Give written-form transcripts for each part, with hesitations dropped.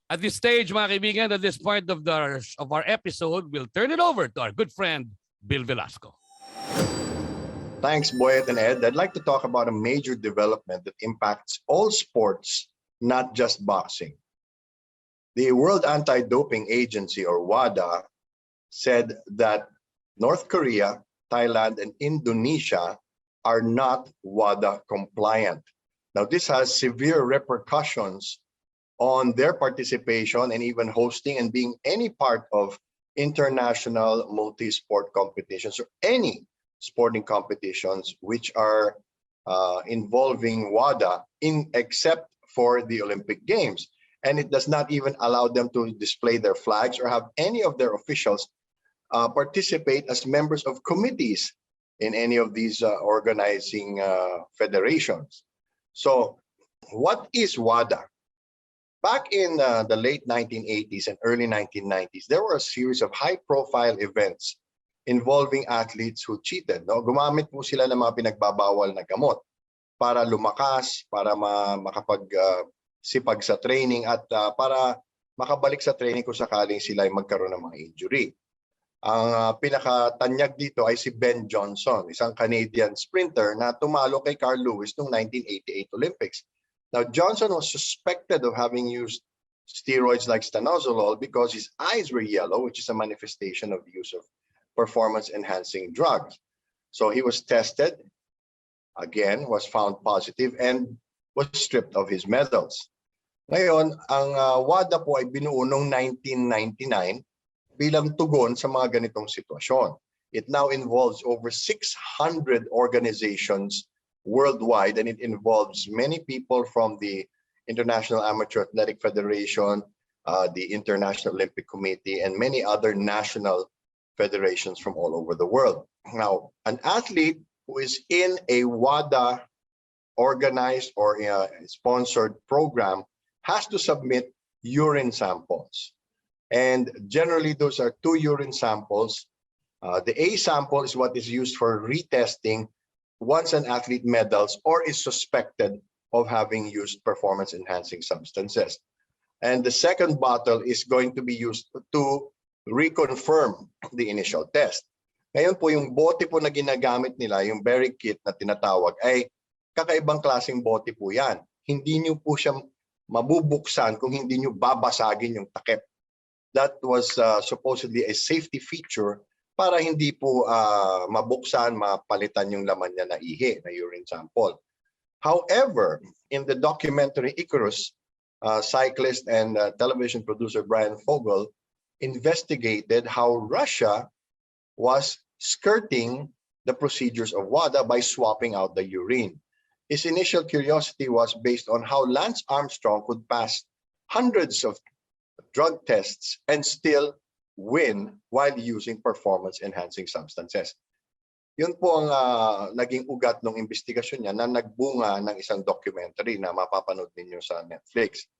At this stage, mga kaibigan, at this point of our episode, we'll turn it over to our good friend, Bill Velasco. Thanks, Boyet and Ed. I'd like to talk about a major development that impacts all sports, not just boxing. The World Anti-Doping Agency, or WADA, said that North Korea, Thailand, and Indonesia are not WADA compliant. Now, this has severe repercussions on their participation and even hosting and being any part of international multi-sport competitions or any sporting competitions which are involving WADA except for the Olympic Games. And it does not even allow them to display their flags or have any of their officials participate as members of committees in any of these organizing federations. So what is WADA? Back in the late 1980s and early 1990s, there were a series of high-profile events involving athletes who cheated. No? Gumamit po sila ng mga pinagbabawal na gamot para lumakas, para makapagsipag sa training at para makabalik sa training kung sakaling sila ay magkaroon ng mga injury. Ang pinakatanyag dito ay si Ben Johnson, isang Canadian sprinter na tumalo kay Carl Lewis noong 1988 Olympics. Now, Johnson was suspected of having used steroids like stanozolol because his eyes were yellow, which is a manifestation of the use of performance-enhancing drugs. So he was tested, again, was found positive, and was stripped of his medals. Ngayon, ang WADA po ay binuo noong 1999 bilang tugon sa mga ganitong sitwasyon. It now involves over 600 organizations worldwide, and it involves many people from the International Amateur Athletic Federation, the International Olympic Committee, and many other national federations from all over the world. Now, an athlete who is in a WADA organized or sponsored program has to submit urine samples. And generally, those are 2 urine samples. The A sample is what is used for retesting once an athlete medals or is suspected of having used performance-enhancing substances. And the second bottle is going to be used to reconfirm the initial test. Ngayon po, yung bote po na ginagamit nila, yung berry kit na tinatawag, ay kakaibang klaseng bote po yan. Hindi nyo po siya mabubuksan kung hindi nyo babasagin yung takip. That was supposedly a safety feature para hindi po mabuksan, mapalitan yung laman niya na ihi, na urine sample. However, in the documentary Icarus, cyclist and television producer Brian Fogel investigated how Russia was skirting the procedures of WADA by swapping out the urine. His initial curiosity was based on how Lance Armstrong could pass hundreds of drug tests and still win while using performance-enhancing substances. Yun po ang naging ugat ng investigasyon niya na nagbunga ng isang documentary na mapapanood ninyo sa Netflix.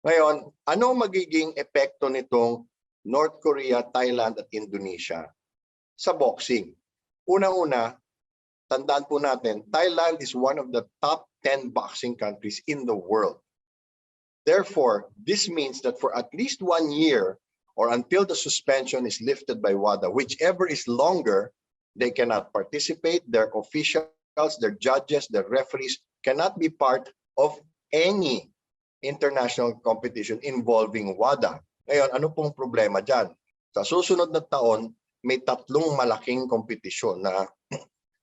Ngayon, ano magiging epekto nitong North Korea, Thailand at Indonesia sa boxing? Unang-una, tandaan po natin, Thailand is one of the top 10 boxing countries in the world. Therefore, this means that for at least 1 year, or until the suspension is lifted by WADA, whichever is longer, they cannot participate. Their officials, their judges, their referees cannot be part of any international competition involving WADA. Ngayon, ano pong problema dyan? Sa susunod na taon, may 3 malaking kompetisyon na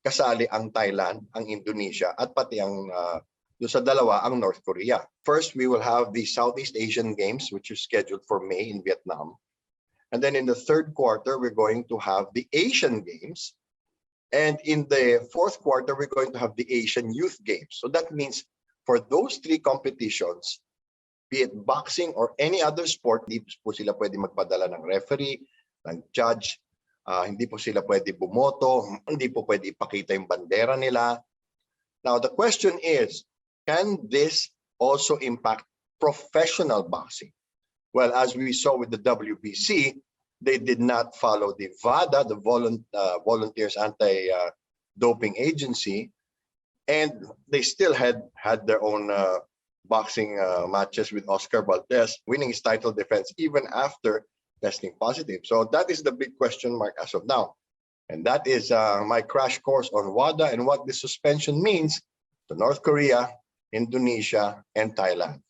kasali ang Thailand, ang Indonesia, at pati ang yung sa dalawa, ang North Korea. First, we will have the Southeast Asian Games, which is scheduled for May in Vietnam. And then in the 3rd quarter, we're going to have the Asian Games. And in the 4th quarter, we're going to have the Asian Youth Games. So that means for those 3 competitions, be it boxing or any other sport, hindi po sila pwede magpadala ng referee, ng judge, hindi po sila pwede bumoto, hindi po pwede ipakita yung bandera nila. Now, the question is, can this also impact professional boxing? Well, as we saw with the WBC, they did not follow the WADA, the Volunteers Anti-Doping Agency, and they still had their own boxing matches with Oscar Valdez, winning his title defense even after testing positive. So that is the big question mark as of now. And that is my crash course on WADA and what this suspension means to North Korea, Indonesia, and Thailand.